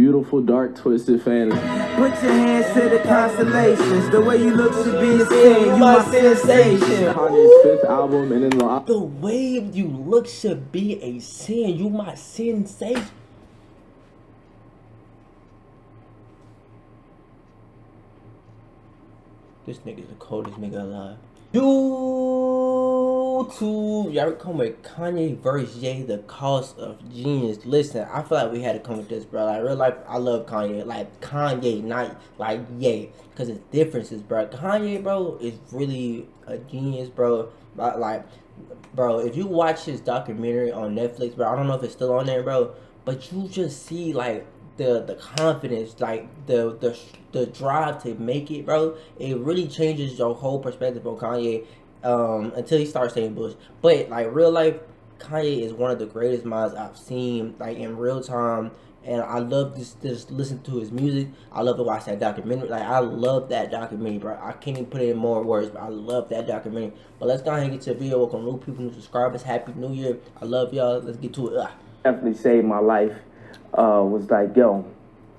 beautiful, dark, twisted fantasy. Put your hands to the constellations. The way you look should be a sin. You my sensation. Kanye's 5th album, and in the way you look should be a sin. You my sensation. This nigga's the coldest nigga alive. YouTube, y'all come with Kanye versus Ye, the cost of genius. Listen, I feel like we had to come with this, bro. Like, real life, I love Kanye. Like, Kanye, not like Ye. Because it's differences, bro. Kanye, bro, is really a genius, bro. Like, bro, if you watch his documentary on Netflix, bro, I don't know if it's still on there, bro. But you just see, like, the confidence, like the drive to make it, bro. It really changes your whole perspective on Kanye until he starts saying bullshit. But like real life, Kanye is one of the greatest minds I've seen, like in real time. And I love just listen to his music. I love to watch that documentary. Like I love that documentary, bro. I can't even put it in more words, but I love that documentary. But let's go ahead and get to the video. Welcome new people, new subscribers. Happy New Year. I love y'all. Let's get to it. Definitely saved my life. Was like, yo,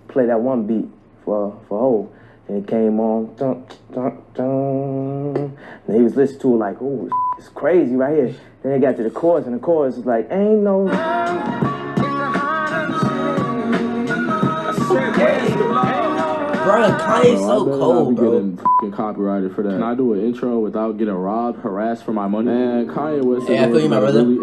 play that one beat for Ho. And it came on, dun, dun, dun. And he was listening to it like, oh, it's crazy right here. Then they got to the chorus, and the chorus was like, ain't no. Bro, Kanye's so cold, bro. Getting fucking copyrighted for that. Can I do an intro without getting robbed, harassed for my money? Man, Kanye West is really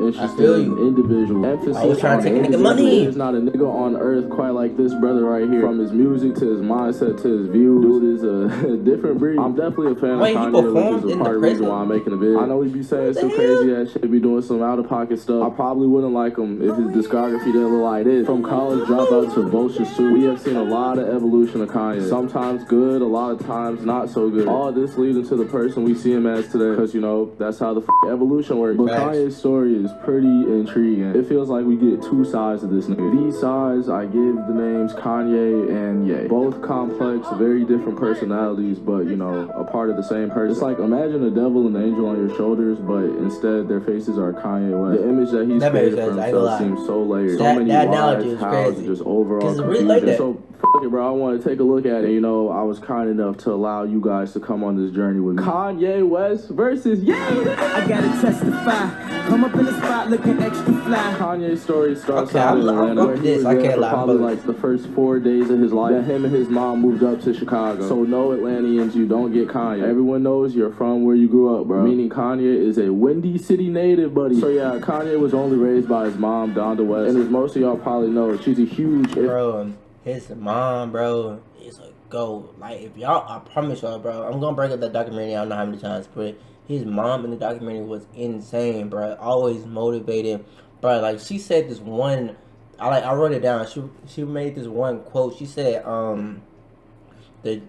interested in individual emphasis. I was trying to take a nigga money. There's not a nigga on earth quite like this brother right here. From his music to his mindset to his views, dude is a different breed. I'm definitely a fan of Kanye, which is a part of the reason why I'm making a video. I know he be saying some crazy ass shit, be doing some out of pocket stuff. I probably wouldn't like him if his discography didn't look like this. From college dropout to vulture suit, we have seen a lot of evolution of Kanye. Sometimes good, a lot of times not so good. All this leading to the person we see him as today, because you know that's how the evolution works. But Kanye's story is pretty intriguing. It feels like we get two sides of this nigga. These sides, I give the names Kanye and Ye. Both complex, very different personalities, but you know, a part of the same person. It's like imagine a devil and an angel on your shoulders, but instead their faces are Kanye West. The image that he's created for himself seems so layered. So many lies, hows, and just overall confusion. Really so fuck it, bro. I want to take a look at it. You know, I was kind enough to allow you guys to come on this journey with me. Kanye West versus Ye. I gotta testify. Come up in the spot looking extra fly. Kanye's story starts out in Atlanta, where he was there for probably like the first 4 days of his life. Then him and his mom moved up to Chicago. So no Atlanteans, you don't get Kanye. Everyone knows you're from where you grew up, bro. Meaning Kanye is a Windy City native, buddy. So yeah, Kanye was only raised by his mom, Donda West. And as most of y'all probably know, she's a huge... Bro, his mom, bro, is a GOAT. Like, if y'all, I promise y'all, bro, I'm gonna break up that documentary, I don't know how many times, but his mom in the documentary was insane, bro. Always motivated, bro. Like, she said this one, I wrote it down. She made this one quote. She said, a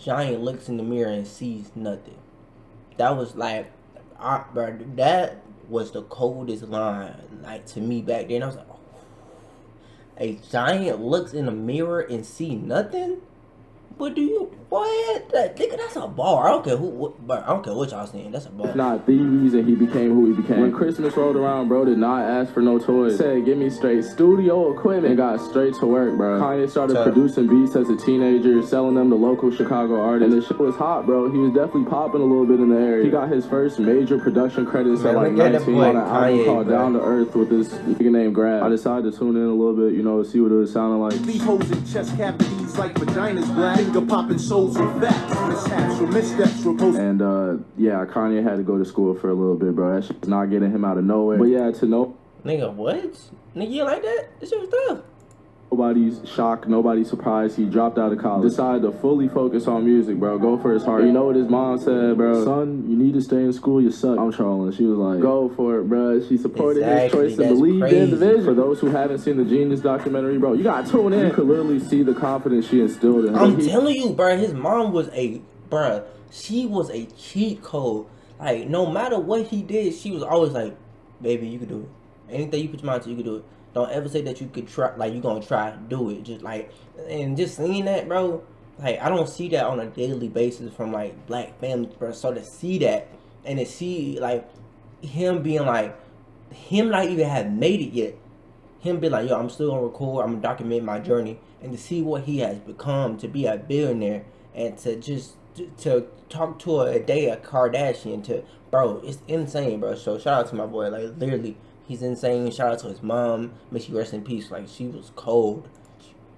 giant looks in the mirror and sees nothing. That was like, bro, that was the coldest line, like, to me back then. I was like, oh. A giant looks in the mirror and see nothing? But do you, what? Nigga, that's a bar. I don't care I don't care what y'all saying. That's a bar. It's not the reason he became who he became. When Christmas rolled around, bro did not ask for no toys. Said, give me straight studio equipment, and got straight to work, bro. Kanye started producing beats as a teenager, selling them to local Chicago artists. And the shit was hot, bro. He was definitely popping a little bit in the area. He got his first major production credits at like 19 on an album called Down to Earth with this nigga named Grab. I decided to tune in a little bit, you know, to see what it was sounding like. Leave holes in chest cavities like vaginas black. Finger popping souls with facts. Mishaps or missteps were posted. And yeah, Kanye had to go to school for a little bit, bro. That shit's not getting him out of nowhere. But yeah, to know. Nigga, what? Nigga, you like that? This shit was tough. Nobody's shocked, nobody's surprised. He dropped out of college. Decided to fully focus on music, bro. Go for his heart. You know what his mom said, bro? Son, you need to stay in school, you suck. I'm trolling. She was like, go for it, bro. She supported his choice and believed in the vision. For those who haven't seen the Genius documentary, bro, you gotta tune in. You could literally see the confidence she instilled in him. I'm telling you, bro, his mom was she was a cheat code. Like, no matter what he did, she was always like, baby, you can do it. Anything you put your mind to, you can do it. Don't ever say that you could try, like, you gonna try, do it. Just like, and just seeing that, bro, like, I don't see that on a daily basis from, like, black families, bro. So to see that, and to see, like, him being like, him not even have made it yet, him be like, yo, I'm still gonna record, I'm gonna document my journey, and to see what he has become, to be a billionaire, and to just to talk to a Kardashian, to bro, it's insane, bro. So shout out to my boy, like literally, he's insane. Shout out to his mom, may she rest in peace. Like she was cold.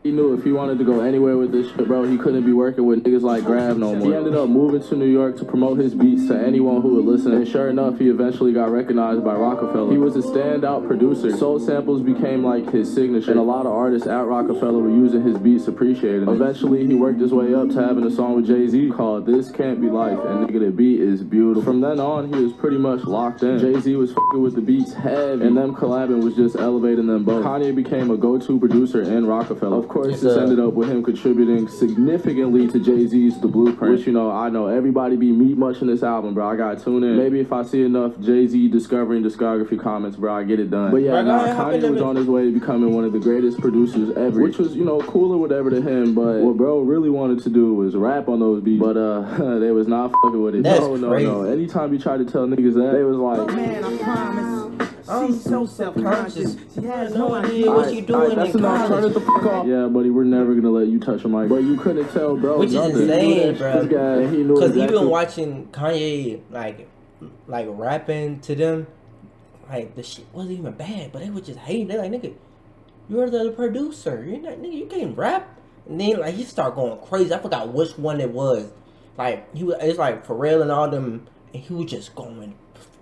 He knew if he wanted to go anywhere with this shit, bro, he couldn't be working with niggas like Grab no more. He ended up moving to New York to promote his beats to anyone who would listen, and sure enough, he eventually got recognized by Rockefeller. He was a standout producer. Soul samples became like his signature, and a lot of artists at Rockefeller were using his beats, appreciating it. Eventually, he worked his way up to having a song with Jay-Z called This Can't Be Life, and nigga, the beat is beautiful. From then on, he was pretty much locked in. Jay-Z was fucking with the beats heavy, and them collabing was just elevating them both. Kanye became a go-to producer in Rockefeller. Of course, this ended up with him contributing significantly to Jay-Z's The Blueprint, which, you know, I know everybody be meat muching this album, bro. I gotta tune in. Maybe if I see enough Jay-Z discovering discography comments, bro, I get it done. But yeah, Kanye was on his way to becoming one of the greatest producers ever, which was, you know, cool or whatever to him, but what bro really wanted to do was rap on those beats, but they was not fucking with it. That's crazy. No. Anytime you try to tell niggas that, they was like, Oh man, I promise. She's so self-conscious. She has no idea what you doing that's in enough. Turn it the fuck off. Yeah, buddy, we're never gonna let you touch a mic. But you couldn't tell, bro. Which is insane, bro. Because exactly. even watching Kanye like rapping to them, like the shit wasn't even bad, but they would just hate. They're like, nigga, you're the producer. You're not, nigga, you can't rap. And then like he started going crazy. I forgot which one it was. Like it's like Pharrell and all them, and he was just going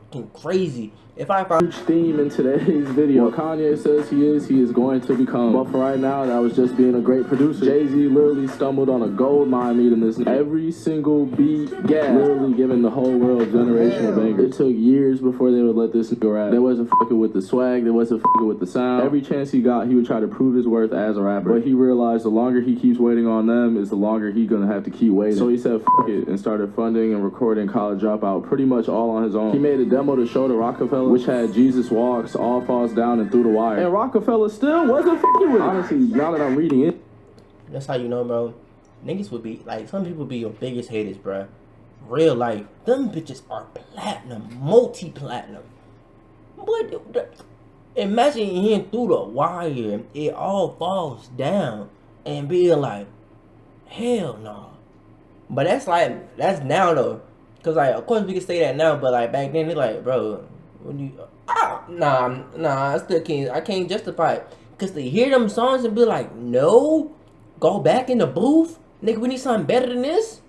fucking crazy. If I find huge theme in today's video, what Kanye says he is going to become. But for right now, that was just being a great producer. Jay-Z literally stumbled on a gold mine meeting this. Every single beat, literally giving the whole world generational bangers. It took years before they would let this nigga rap. They wasn't fucking with the swag, they wasn't fucking with the sound. Every chance he got, he would try to prove his worth as a rapper. But he realized the longer he keeps waiting on them, is the longer he gonna have to keep waiting. So he said fuck it, and started funding and recording College Dropout pretty much all on his own. He made a demo to show to Rockefeller, which had Jesus Walks, All Falls Down, and Through the Wire. And Rockefeller still wasn't fucking with it. Honestly, now that I'm reading it. That's how you know, bro. Niggas would be, like, some people be your biggest haters, bro. Real life. Them bitches are platinum, multi-platinum. But imagine hearing Through the Wire, it all falls down, and being like, hell no. But that's now, though. Because, like, of course we can say that now, but, like, back then, it's like, bro, when you... Nah, I can't justify it. Because to hear them songs and be like, no, go back in the booth? Nigga, we need something better than this?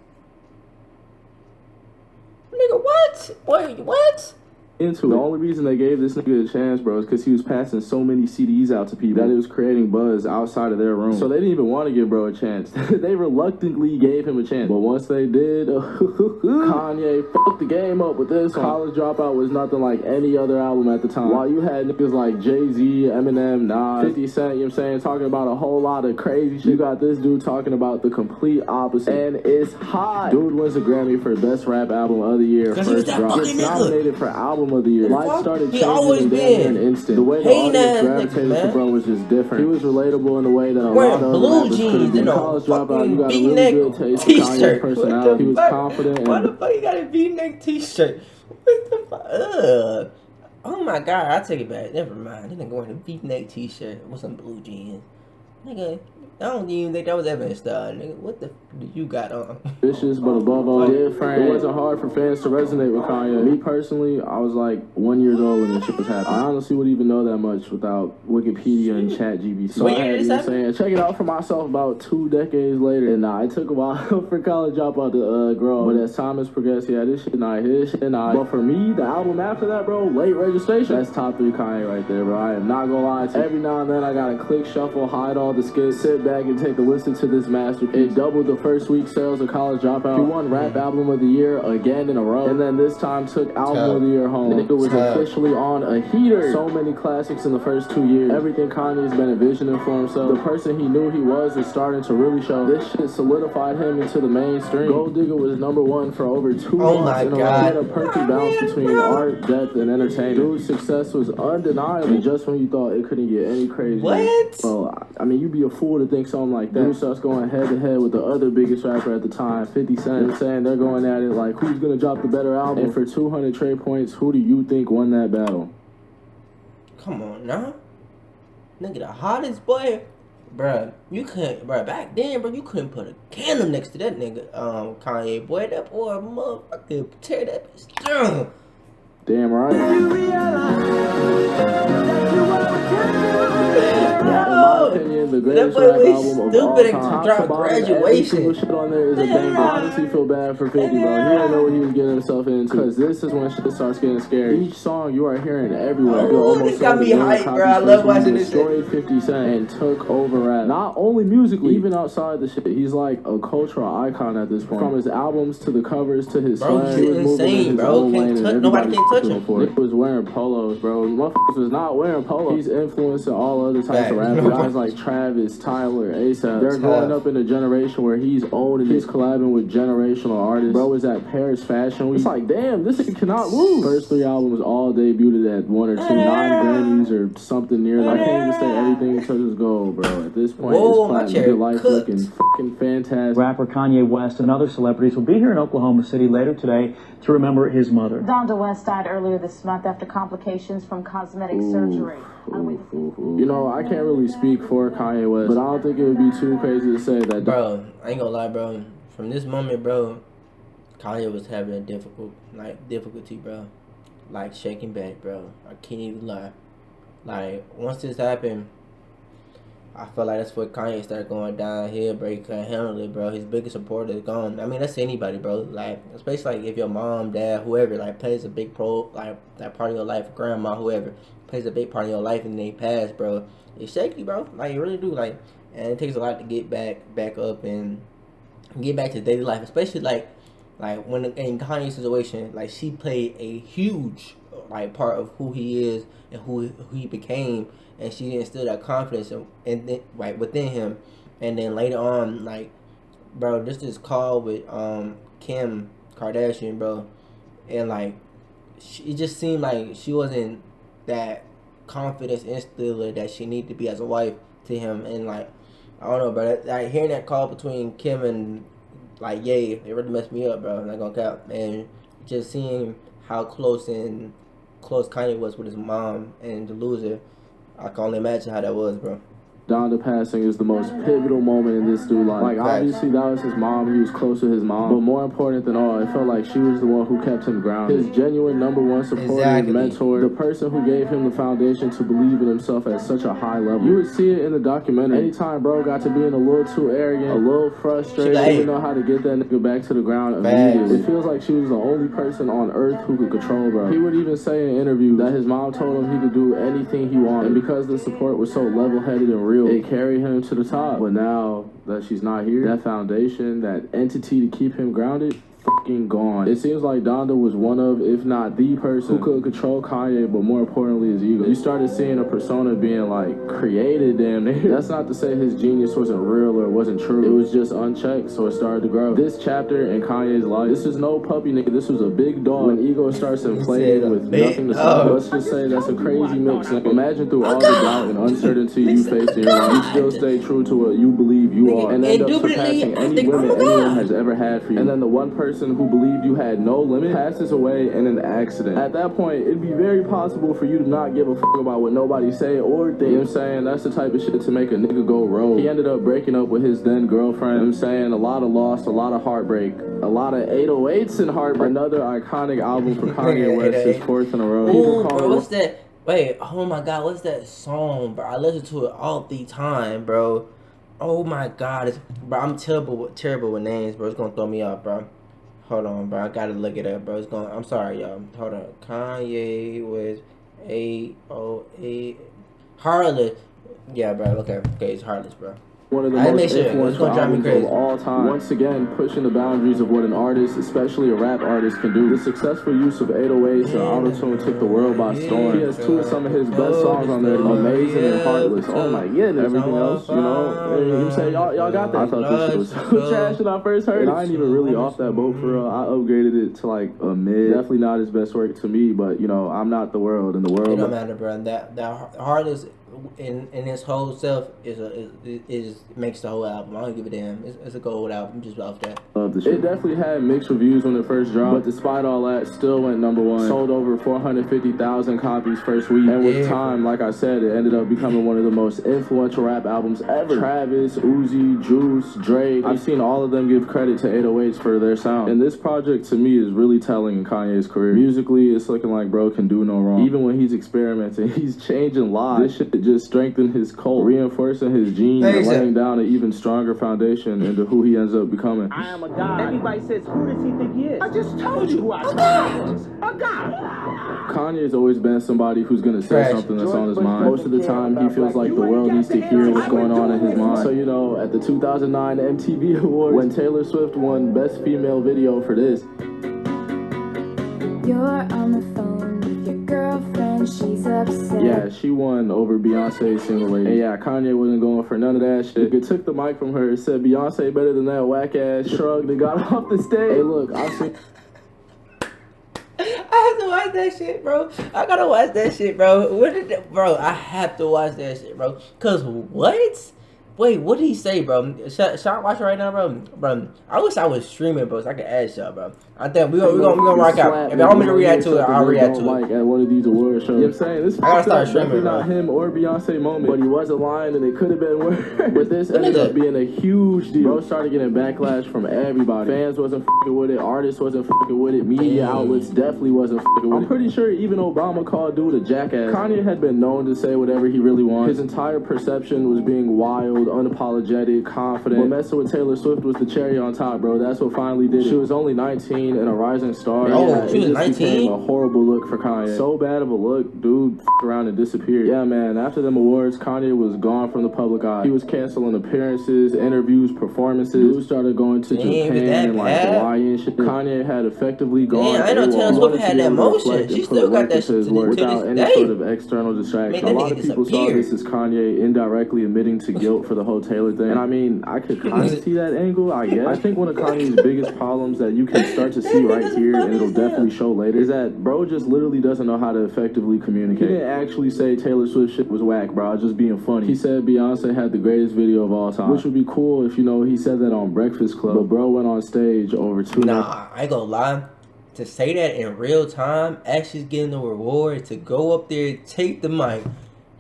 Nigga, what? Wait, what? The only reason they gave this nigga a chance, bro, is because he was passing so many CDs out to people that it was creating buzz outside of their room. So they didn't even want to give bro a chance. They reluctantly gave him a chance. But once they did, Kanye fucked the game up with this. College Dropout was nothing like any other album at the time. While you had niggas like Jay-Z, Eminem, Nas, 50 Cent, you know what I'm saying, talking about a whole lot of crazy shit. You got this dude talking about the complete opposite. And it's hot. Dude wins a Grammy for Best Rap Album of the Year. First drop. Gets nominated for Album of the Year. Life started changing in an instant. The way the audience gravitated to bro was just different. He was relatable in a way that a lot of blue jeans and College Dropout, you got a really good taste for Kanye's personality. He was confident. Why the fuck you got a V-neck t-shirt? What the fuck? Oh my god, I take it back. Never mind. That nigga wearing a V-neck t-shirt with some blue jeans. Nigga, I don't even think that was ever in style, nigga. What the f did you got on? Vicious, but above all, different. It wasn't hard for fans to resonate with Kanye. Me personally, I was like 1 year old when this shit was happening. I honestly wouldn't even know that much without Wikipedia and ChatGPT. So I had to saying, check it out for myself about 2 decades later. And it took a while for College Dropout to grow. But as time has progressed, yeah, this shit not his shit not. But for me, the album after that, bro, Late Registration, that's top 3 Kanye right there, bro. I am not gonna lie to you. Every now and then I gotta click, shuffle, hide all the skits, sit back and take a listen to this masterpiece. It doubled the first week sales of College Dropout. He won Rap Album of the Year again in a row. And then this time took Album of the Year home. The nigga was officially on a heater. So many classics in the first 2 years. Everything Kanye's been envisioning for himself. The person he knew he was starting to really show. This shit solidified him into the mainstream. Gold Digger was #1 for over 2 months in a row. He had a perfect balance between art, depth, and entertainment. Dude's success was undeniable. Just when you thought it couldn't get any crazier. What? Well, I mean, you'd be a fool to think something like that. Dude starts going head to head with the other biggest rapper at the time, 50 Cent. They're saying they're going at it like, who's gonna drop the better album? And for 200 trade points, who do you think won that battle? Come on now. nigga, the hottest boy. Bruh, you couldn't, bruh, back then, bro, you couldn't put a candle next to that nigga, Kanye, boy, that boy, motherfucker, tear that bitch down. Damn right. Yo, the greatest rap album of all time. Drop Graduation. Every single shit on there is a banger. I honestly feel bad for 50, bro. He didn't know what he was getting himself into. Because this is when shit starts getting scary. Each song you are hearing everywhere. Oh, this got me hyped, bro. I love watching this shit. Destroyed 50 Cent and took over rap. Not only musically, even outside the shit. He's like a cultural icon at this point. From his albums to the covers to his slang. He was insane, bro. Nobody can touch him. Nick was wearing polos, bro. Motherfuckers was not wearing polos. He's influencing all other types of rappers. Guys like Travis, Tyler, ASAP. They're growing up in a generation where he's owned and he's collabing with generational artists. Bro was at Paris Fashion Week. It's like, damn, this thing cannot lose. First 3 albums all debuted at 1 or 2, 9 Grammys or something near that. I can't even say everything touches gold, bro. At this point, it's platinum. Life looking fucking fantastic. Rapper Kanye West and other celebrities will be here in Oklahoma City later today to remember his mother. Donda West died earlier this month after complications from cosmetic surgery. You know, I can't really speak for Kanye West, but I don't think it would be too crazy to say that. Bro, I ain't gonna lie, bro. From this moment, bro, Kanye was having a difficulty, bro. Like, shaking back, bro. I can't even lie. Like, once this happened, I felt like that's what Kanye started going downhill, bro. He couldn't handle it, bro. His biggest supporter is gone. I mean, that's anybody, bro. Like, especially like if your mom, dad, whoever, like, plays a big that part of your life, grandma, whoever, plays a big part of your life and they pass, bro. It's shaky, bro. Like, you really do. Like, and it takes a lot to get back up and get back to daily life, especially like when in Kanye's situation, like, she played a huge like part of who he is and who he became, and she instilled that confidence and right within him. And then later on, like, bro, just this call with Kim Kardashian, bro, and like it just seemed like she wasn't that confidence instiller that she needed to be as a wife to him. And like, I don't know, bro, like hearing that call between Kim and like Ye, it really messed me up, bro. I'm not gonna cap. And just seeing how close Kanye was with his mom and the loser, I can only imagine how that was, bro. Donda passing is the most pivotal moment in this dude's life. Like, obviously, that was his mom. He was close to his mom. But more important than all, it felt like she was the one who kept him grounded. His genuine #1 supporter, his mentor, the person who gave him the foundation to believe in himself at such a high level. You would see it in the documentary. Anytime bro got to being a little too arrogant, a little frustrated, he didn't know how to get that nigga back to the ground immediately. It feels like she was the only person on earth who could control bro. He would even say in interviews that his mom told him he could do anything he wanted. And because the support was so level-headed and real, it carried him to the top. But now that she's not here, that foundation, that entity to keep him grounded, fucking gone. It seems like Donda was one of, if not the person, who could control Kanye, but more importantly his ego. You started seeing a persona being like created damn near. That's not to say his genius wasn't real or wasn't true. It was just unchecked, so it started to grow. This chapter in Kanye's life, this is no puppy nigga, this was a big dog. When ego starts inflating with nothing to say, let's just say that's a crazy mix. Imagine through all the doubt and uncertainty you faced in your life, you still stay true to what you believe you are and end up surpassing any women anyone has ever had for you. And then the one person who believed you had no limit passes away in an accident. At that point, it'd be very possible for you to not give a fuck about what nobody say or think. You know what I'm saying? That's the type of shit to make a nigga go rogue. He ended up breaking up with his then girlfriend. You know what I'm saying? A lot of loss, a lot of heartbreak, a lot of 808s and heartbreak. Another iconic album for Kanye West, his 4th in a row. Ooh, bro, what's that? Wait, oh my god, what's that song, bro? I listen to it all the time, bro. Oh my god, bro, I'm terrible with names, bro. It's gonna throw me off, bro. Hold on, bro. I gotta look it up, bro. It's going. I'm sorry, y'all. Hold on. Kanye with 808. Heartless. Yeah, bro. Okay, it's Heartless, bro. One of the most influential albums of all time. Once again, pushing the boundaries of what an artist, especially a rap artist, can do. The successful use of 808s and autotune took the world by storm. He has 2 of some of his best songs on there, Amazing and Heartless. Oh my goodness. Everything else, you know, you say y'all got that. I thought this shit was so trash when I first heard it. I ain't even really off that boat for real. I upgraded it to like a mid. Definitely not his best work to me, but you know, I'm not the world, and the world. It don't matter, bro. That Heartless in his whole self is makes the whole album. I don't give a damn. It's a gold album just off that. It definitely had mixed reviews when it first dropped, but despite all that, still went #1. Sold over 450,000 copies first week, and with time, like I said, it ended up becoming one of the most influential rap albums ever. Travis, Uzi, Juice, Drake, I've seen all of them give credit to 808s for their sound. And this project, to me, is really telling in Kanye's career. Musically, it's looking like bro can do no wrong. Even when he's experimenting, he's changing lives. This shit just strengthened his cult, reinforcing his genes, and laying down an even stronger foundation into who he ends up becoming. I am a god. Everybody says, who does he think he is? I just told you who I was. A god. Kanye's always been somebody who's gonna say something that's on his mind. Most of the time, he feels like the world needs to hear what's going on in his mind. So, you know, at the 2009 MTV Awards, when Taylor Swift won Best Female Video for this, you're on the phone with your girlfriend, she's upset. yeah, she won over Beyonce's Single Lady. And yeah, Kanye wasn't going for none of that shit. He took the mic from her, said Beyonce better than that whack ass, shrugged and got off the stage. Hey, look, I've seen... I have to watch that shit, bro. I gotta watch that shit, bro. Bro, I have to watch that shit, bro. Cause what? Wait, what did he say, bro? Should I watch it right now, bro? Bro, I wish I was streaming, bro, so I could ask y'all, bro. I think we're gonna rock out. If y'all want me to react to it, I'll react to it. Like at one of these award shows. You know what I'm saying? This I gotta start streaming, not him or Beyonce moment, but he wasn't lying and it could have been worse. But this ended up being a huge deal. Bro started getting backlash from everybody. Fans wasn't fucking with it, artists wasn't fucking with it, media outlets definitely wasn't fucking with it. I'm pretty sure even Obama called dude a jackass. Kanye had been known to say whatever he really wanted. His entire perception was being wild, unapologetic, confident. What messing with Taylor Swift was the cherry on top, bro. That's what finally did it. She was only 19 and a rising star. Oh, she was 19? Became a horrible look for Kanye. So bad of a look, dude f***ed around and disappeared. Yeah, man, after them awards, Kanye was gone from the public eye. He was canceling appearances, interviews, performances. Dude started going to Japan and like Hawaii and shit. Kanye had effectively gone. Yeah, I know Taylor Swift had that motion. She still got that shit to without this any day. sort of external distraction. A lot of people saw this as Kanye indirectly admitting to guilt for the whole Taylor thing. And I mean, I could kind of see that angle, I guess. I think one of Kanye's biggest problems that you can start to see right here, and it'll definitely show later, is that bro just literally doesn't know how to effectively communicate. He didn't actually say Taylor Swift shit was whack, bro. I was just being funny. He said Beyonce had the greatest video of all time, which would be cool if, you know, he said that on Breakfast Club, but bro went on stage over 2 Nah, I ain't gonna lie. To say that in real time, actually getting the reward, to go up there, take the mic.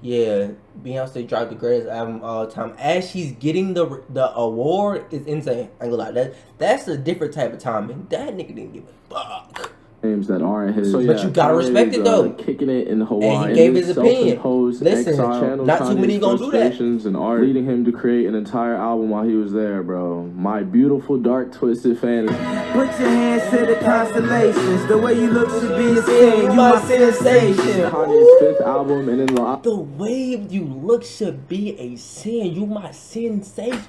Yeah, Beyonce dropped the greatest album of all time. As she's getting the award is insane. I ain't gonna lie. That's a different type of timing. That nigga didn't give a fuck. Names that aren't his. So, yeah, but you gotta respect it though. Kicking it in Hawaii. And he gave his opinion. Listen, not too many gonna do that. And art, leading him to create an entire album while he was there, bro. My beautiful, dark, twisted fantasy. Put your hands to the constellations. The way you look should be a sin. You my sensation. Kanye's 5th album, and in the way you look should be a sin. You my sensation.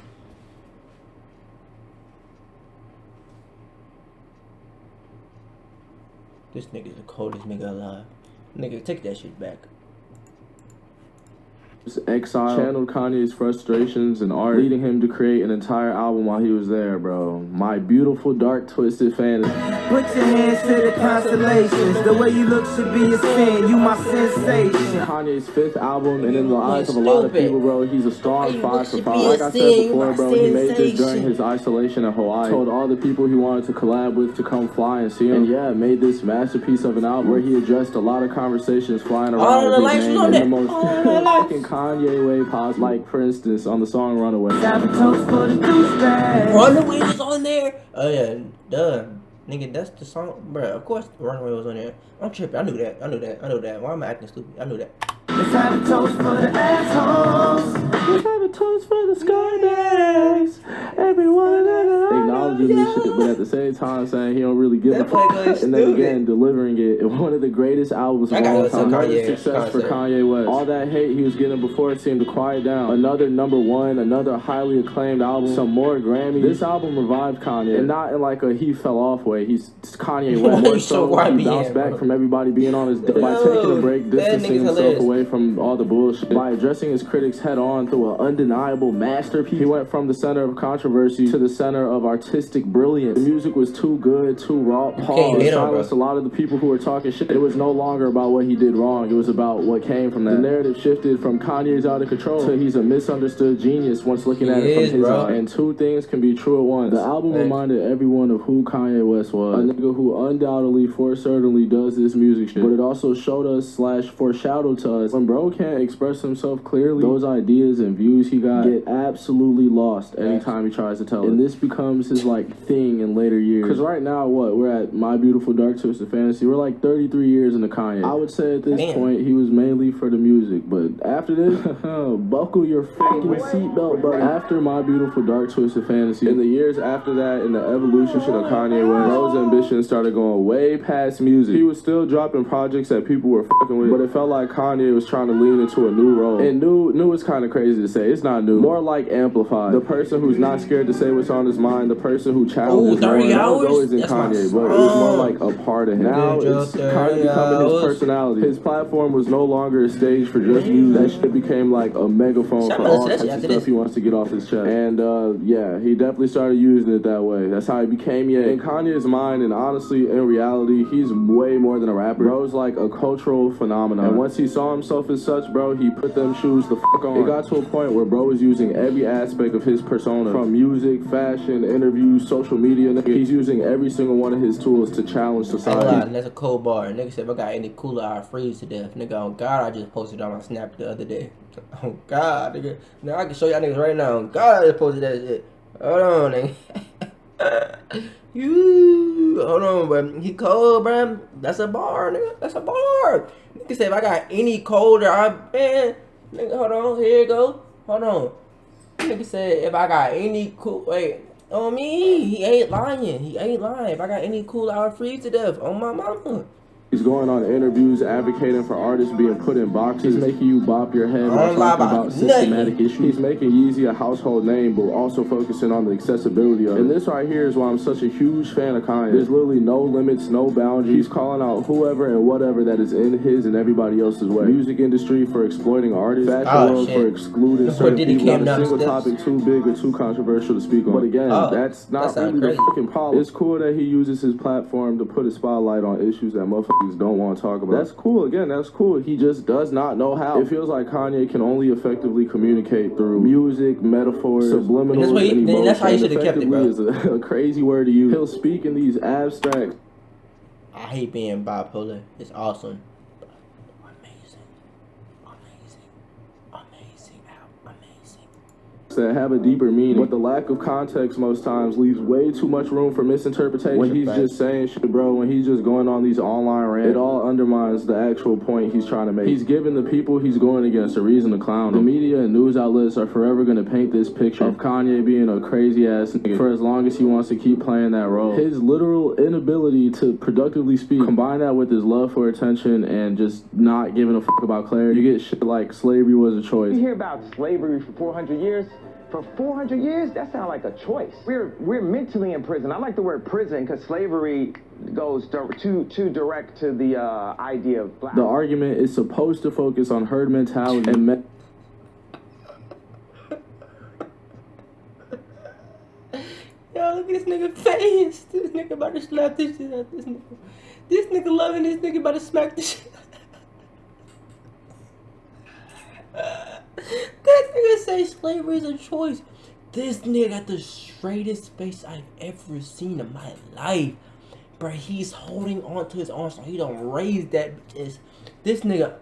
This nigga's the coldest nigga alive. Nigga, take that shit back. Exile channeled Kanye's frustrations and art, leading him to create an entire album while he was there, bro. My beautiful, dark, twisted fantasy. Put your hands to the constellations. The way you look should be a sin. You my sensation. Kanye's 5th album, and in the eyes of a lot of people, bro, he's a strong 5 for 5. Like I said before, bro, he made this during his isolation in Hawaii. Told all the people he wanted to collab with to come fly and see him. And yeah, made this masterpiece of an album where he addressed a lot of conversations flying around with his name in the most fucking Kanye way possible. Like, for instance, on the song Runaway. Runaway was on there? Oh yeah, duh. Nigga, that's the song, bro. Of course Runaway was on there. I'm tripping. I knew that. Why am I acting stupid? I knew that. Let's have a toast for the assholes. Let's have a toast for the skybags. Everyone acknowledging this shit, but at the same time saying he don't really give a fuck. And then again, delivering it in one of the greatest albums of all time. Another success for Kanye West. All that hate he was getting before it seemed to quiet down. Another #1, another highly acclaimed album, some more Grammys. This album revived Kanye, and not in like a he fell off way. Kanye West more so he bounced back from everybody being on his by taking a break, distancing himself away from all the bullshit. By addressing his critics head on through an undeniable masterpiece, he went from the center of controversy to the center of artistic artistic brilliance. The music was too good, too raw. Paul silenced a lot of the people who were talking shit. It was no longer about what he did wrong. It was about what came from that. The narrative shifted from Kanye's out of control to he's a misunderstood genius once looking at it from his eye. And two things can be true at once. The album reminded everyone of who Kanye West was. A nigga who undoubtedly, for certainly, does this music shit. But it also showed us / foreshadowed to us when bro can't express himself clearly, those ideas and views he got get absolutely lost anytime he tries to tell it. And this becomes his like thing in later years. Because right now, we're at My Beautiful Dark Twisted Fantasy. We're like 33 years into Kanye. I would say at this point he was mainly for the music, but after this, buckle your fucking seatbelt, bro. After My Beautiful Dark Twisted Fantasy, in the years after that, in the evolution shit of Kanye West, bro's ambition started going way past music. He was still dropping projects that people were fucking with, but it felt like Kanye was trying to lean into a new role. And new is kind of crazy to say. It's not new. More like amplified. The person who's not scared to say what's on his mind. The person who challenges. 30 hours? Always in Kanye, but it was more like a part of him. Now it's kind of becoming his personality. His platform was no longer a stage for just music. That shit became like a megaphone for all types of stuff he wants to get off his chest. And yeah, he definitely started using it that way. That's how he became in Kanye's mind, and honestly, in reality, he's way more than a rapper. Bro's like a cultural phenomenon. And once he saw himself as such, bro, he put them shoes the fuck on. It got to a point where bro was using every aspect of his persona, from music, fashion, interviews, social media. He's using every single one of his tools to challenge society. That's a cold bar. Nigga said, if I got any cooler, I'll freeze to death. Nigga, on God, I just posted on my Snap the other day. Oh God, nigga. Now I can show y'all niggas right now. On God, I just posted that shit. Hold on, nigga. Hold on, but he cold, bro. That's a bar, nigga. That's a bar. Nigga said, if I got any colder, nigga, hold on. Here you go. Hold on. Nigga said, if I got any cool, wait. On me, he ain't lying. He ain't lying. If I got any cool, I'll freeze to death. On my mama. He's going on interviews advocating for artists being put in boxes. He's making you bop your head while talking about systematic issues. He's making Yeezy a household name, but also focusing on the accessibility of it. And this right here is why I'm such a huge fan of Kanye. There's literally no limits, no boundaries. He's calling out whoever and whatever that is in his and everybody else's way. Music industry for exploiting artists. Fashion world for excluding certain people. Not a single topic too big or too controversial to speak on. But again, that's not really the fucking problem. It's cool that he uses his platform to put a spotlight on issues that motherfuckers don't want to talk about. That's cool. Again, that's cool. He just does not know how. It feels like Kanye can only effectively communicate through music, metaphors, subliminals, and emotion. That's how you should have kept it, bro. Is a crazy word to use. He'll speak in these abstract. I hate being bipolar. It's awesome. That have a deeper meaning, but the lack of context most times leaves way too much room for misinterpretation. When he's just saying shit, bro, when he's just going on these online rants, it all undermines the actual point he's trying to make. He's giving the people he's going against a reason to clown him. The media and news outlets are forever going to paint this picture of Kanye being a crazy ass nigga for as long as he wants to keep playing that role. His literal inability to productively speak, combine that with his love for attention and just not giving a fuck about clarity, you get shit like slavery was a choice. You hear about slavery for 400 years? For 400 years, that sounds like a choice. We're mentally in prison. I like the word prison because slavery goes too direct to the idea of black. The argument is supposed to focus on herd mentality and Yo, look at this nigga face. This nigga about to slap this shit out this nigga. This nigga loving this nigga about to smack this shit. That nigga say slavery is a choice. This nigga got the straightest face I've ever seen in my life. Bro, he's holding on to his arm so he don't raise that bitch. This nigga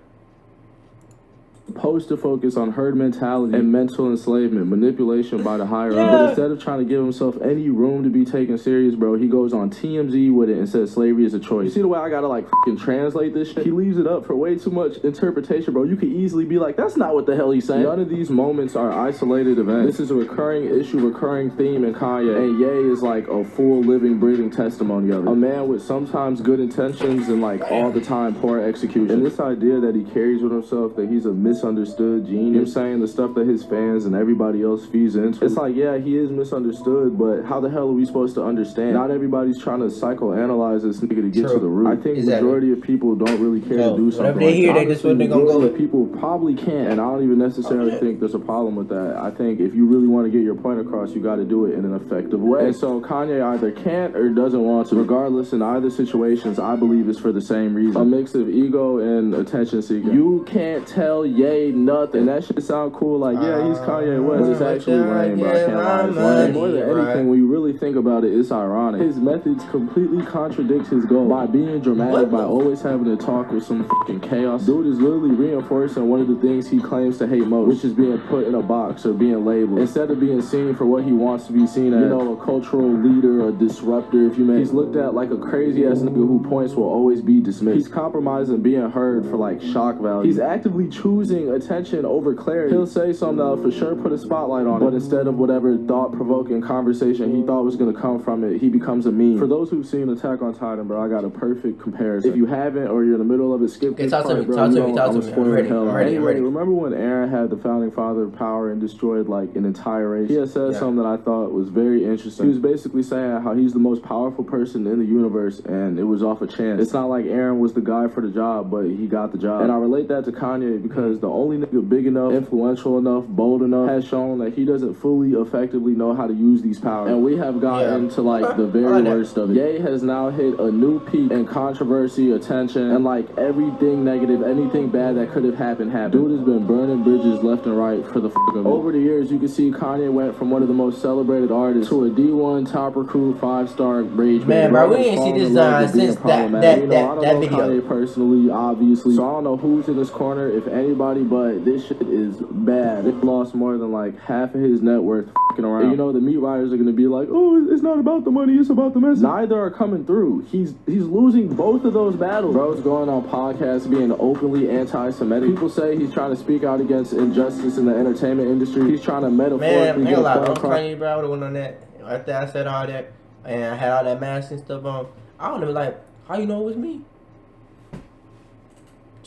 supposed to focus on herd mentality and mental enslavement, manipulation by the higher up. But instead of trying to give himself any room to be taken serious, bro, he goes on TMZ with it and says slavery is a choice. You see the way I gotta like fucking translate this shit? He leaves it up for way too much interpretation, bro. You could easily be like, that's not what the hell he's saying. None of these moments are isolated events. This is a recurring issue, recurring theme in Kanye, and Ye is like a full living, breathing testimony of it. A man with sometimes good intentions and like all the time poor execution. And this idea that he carries with himself that he's a misunderstood genius. You know what I'm saying? The stuff that his fans and everybody else feeds into. It's like, yeah, he is misunderstood, but how the hell are we supposed to understand? Not everybody's trying to psychoanalyze this nigga to get to the root. I think majority of people don't really care to do something. Whatever they hear, that's what they're gonna go with. People probably can't, and I don't even necessarily think there's a problem with that. I think if you really want to get your point across, you got to do it in an effective way. And so Kanye either can't or doesn't want to. Regardless, in either situations, I believe it's for the same reason. A mix of ego and attention seeking. You can't tell Ye nothing. That shit sound cool, like, yeah, he's Kanye West. It's actually lame, but I can't lie. It's lame. More than anything, when you really think about it, it's ironic. His methods completely contradict his goal by being dramatic, by always having to talk with some fucking chaos. Dude is literally reinforcing one of the things he claims to hate most, which is being put in a box or being labeled. Instead of being seen for what he wants to be seen as, you know, a cultural leader, a disruptor, if you may. He's looked at like a crazy ass nigga who points will always be dismissed. He's compromising being heard for like shock value. He's actively choosing attention over clarity. He'll say something that'll for sure put a spotlight on it, but instead of whatever thought-provoking conversation he thought was gonna come from it, he becomes a meme. For those who've seen Attack on Titan, bro, I got a perfect comparison. If you haven't or you're in the middle of it, skip this part, bro. Talk to me. I'm ready. Remember when Aaron had the founding father of power and destroyed like an entire race? He had said something that I thought was very interesting. He was basically saying how he's the most powerful person in the universe, and it was off a chance. It's not like Aaron was the guy for the job, but he got the job. And I relate that to Kanye because the only nigga big enough, influential enough, bold enough has shown that he doesn't fully effectively know how to use these powers. And we have gotten to like the very worst of it. Ye has now hit a new peak in controversy, attention, and like everything negative, anything bad that could have happened. Dude has been burning bridges left and right for the fuck of it. Over the years, you can see Kanye went from one of the most celebrated artists to a D1 top recruit, 5-star rage. Man, bro, we ain't see this since that video. Kanye personally, obviously, so I don't know who's in his corner, if anybody, but this shit is bad. It lost more than like half of his net worth fucking around. And you know the meat riders are gonna be like, oh, it's not about the money, it's about the message. Neither are coming through. He's losing both of those battles. Bro's going on podcasts being openly anti-Semitic. People say he's trying to speak out against injustice in the entertainment industry. He's trying to metaphorically get a point across. Kanye, bro, I would've went on that after I said all that and I had all that mask and stuff on. I would have been like, how you know it was me?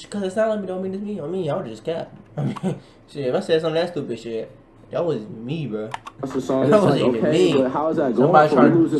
Because it's not like me don't mean it's me. I mean, y'all just cap. I mean, shit, if I said some of that stupid shit, that was me, bro. That's the song. That wasn't even me. But how's that going?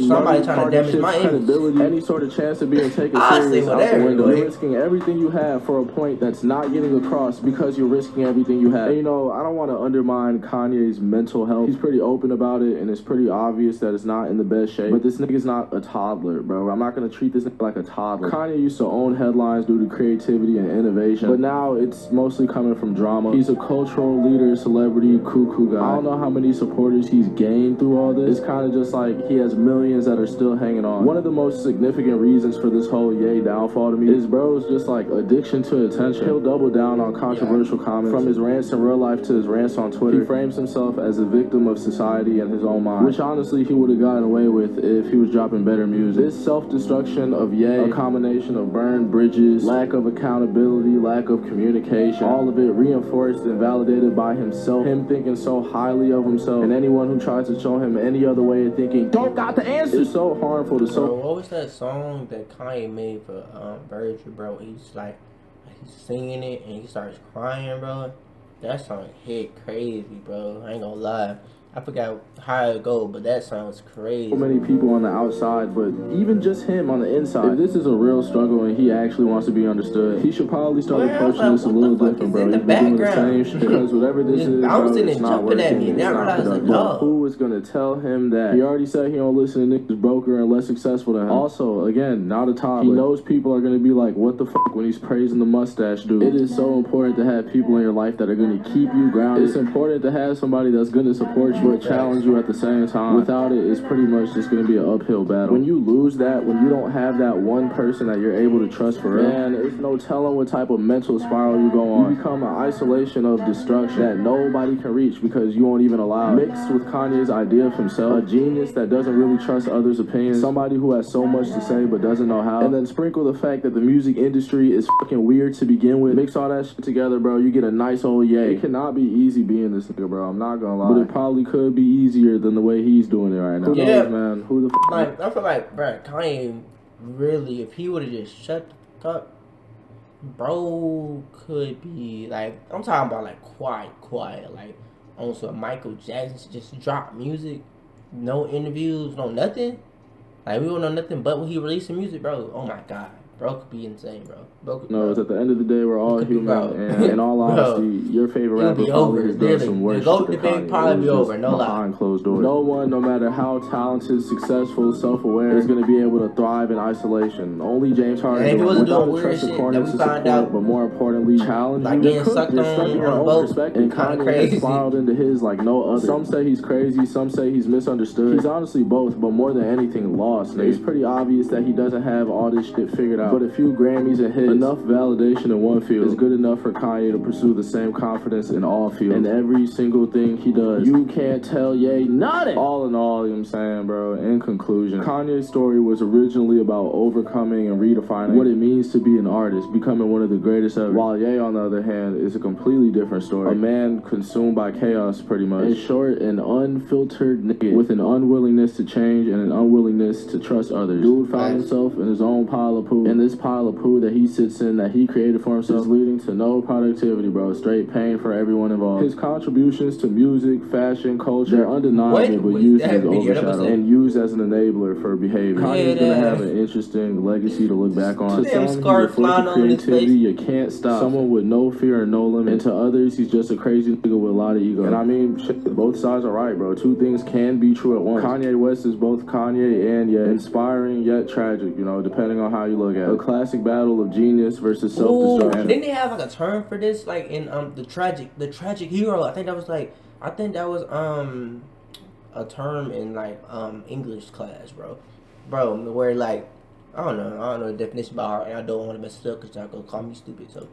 Somebody trying to damage my credibility, any sort of chance of being taken serious out the window. You're risking everything you have for a point that's not getting across because you're risking everything you have. And you know, I don't want to undermine Kanye's mental health. He's pretty open about it, and it's pretty obvious that it's not in the best shape. But this nigga's not a toddler, bro. I'm not gonna treat this nigga like a toddler. Kanye used to own headlines due to creativity and innovation, but now it's mostly coming from drama. He's a cultural leader, celebrity, cuckoo guy. I don't know how many supporters he's gained through all this. It's kind of just like he has millions that are still hanging on. One of the most significant reasons for this whole Ye downfall to me is bro's just like addiction to attention. He'll double down on controversial comments, from his rants in real life to his rants on Twitter. He frames himself as a victim of society and his own mind, which honestly he would have gotten away with if he was dropping better music. This self-destruction of Ye, a combination of burned bridges, lack of accountability, lack of communication, all of it reinforced and validated by himself, him thinking so highly of himself, and anyone who tries to show him any other way of thinking don't got the answer. It's so harmful to so. Bro, what was that song that Kanye made for Virgil, bro? He's like he's singing it and he starts crying, bro. That song hit crazy, bro. I ain't gonna lie. I forgot how it go, but that sounds crazy. So many people on the outside, but even just him on the inside. If this is a real struggle and he actually wants to be understood, he should probably start approaching this a little different, bro. He's been doing the same shit, because whatever this is, bro, it's not working. It's not productive. Who is gonna tell him that? He already said he don't listen to niggas broker and less successful than him. Also, again, not a toddler. He knows people are gonna be like, what the fuck, when he's praising the mustache dude. It is so important to have people in your life that are gonna keep you grounded. It's important to have somebody that's gonna support you but challenge you at the same time. Without it, it's pretty much just going to be an uphill battle. When you lose that, when you don't have that one person that you're able to trust for real, man, it's no telling what type of mental spiral you go on. You become an isolation of destruction that nobody can reach because you won't even allow it. Mixed with Kanye's idea of himself, a genius that doesn't really trust others' opinions, somebody who has so much to say but doesn't know how, and then sprinkle the fact that the music industry is fucking weird to begin with. Mix all that shit together, bro, you get a nice old Ye. It cannot be easy being this nigga, bro. I'm not gonna lie. But it probably could be easier than the way he's doing it right now. Who knows, man? Who the like, I feel like, bro, Kanye really, if he would have just shut the fuck up bro could be like, I'm talking about like quiet, like on some Michael Jackson just drop music, no interviews, no nothing. Like we don't know nothing but when he releasing music, bro. Oh my god. Bro could be insane, bro. No, it's at the end of the day, we're all human, and in all honesty, your favorite rapper probably has done some worse shit than Kanye. Probably be over, no lie. Behind closed doors. No one, no matter how talented, successful, self-aware, is going to be able to thrive in isolation. Only James Harden without a trusted corner to support, but more importantly, challenge like you. You're stuck in your own perspective. And Kanye has spiraled into his like no other. Some say he's crazy, some say he's misunderstood. He's honestly both, but more than anything, lost. It's pretty obvious that he doesn't have all this shit figured out. But a few Grammys and hits, enough validation in one field is good enough for Kanye to pursue the same confidence in all fields. And every single thing he does, you can't tell Ye nothing. All in all, you know what I'm saying, bro, in conclusion, Kanye's story was originally about overcoming and redefining what it means to be an artist, becoming one of the greatest ever. While Ye, on the other hand, is a completely different story. A man consumed by chaos, pretty much. In short, an unfiltered nigga with an unwillingness to change and an unwillingness to trust others. Dude found himself in his own pile of poo. And this pile of poo that he sits in, that he created for himself, is leading to no productivity, bro. Straight pain for everyone involved. His contributions to music, fashion, culture, they're undeniable, but used as overshadowed and used as an enabler for behavior. Kanye's gonna have an interesting legacy to look back on. To some, he's a force of creativity you can't stop. Someone with no fear and no limit. And to others, he's just a crazy nigga with a lot of ego. And I mean, shit, both sides are right, bro. Two things can be true at once. Kanye West is both Kanye and Ye. Inspiring yet tragic, you know, depending on how you look at it. A classic battle of genius versus self-destruction. Didn't they have like a term for this, like in the tragic hero? I think that was a term in like English class, bro, where like I don't know the definition about it, and I don't want to mess it up because y'all gonna call me stupid. So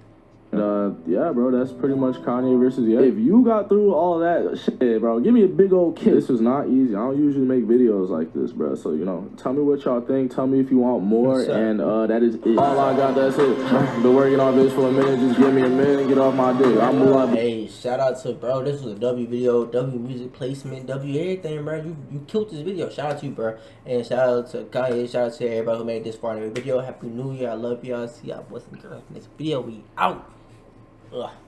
yeah, bro, that's pretty much Kanye versus Ye. If you got through all that shit, bro, give me a big old kiss. This was not easy. I don't usually make videos like this, bro. So, you know, tell me what y'all think. Tell me if you want more. And that is it. All I got, that's it. Been working on this for a minute. Just give me a minute and get off my dick. I'm moving. Hey, shout out to bro. This was a W video, W music placement, W everything, bro. You killed this video. Shout out to you, bro. And shout out to Kanye. Shout out to everybody who made this far in the video. Happy New Year. I love y'all. See y'all boys and girls. Next video, we out. Ugh.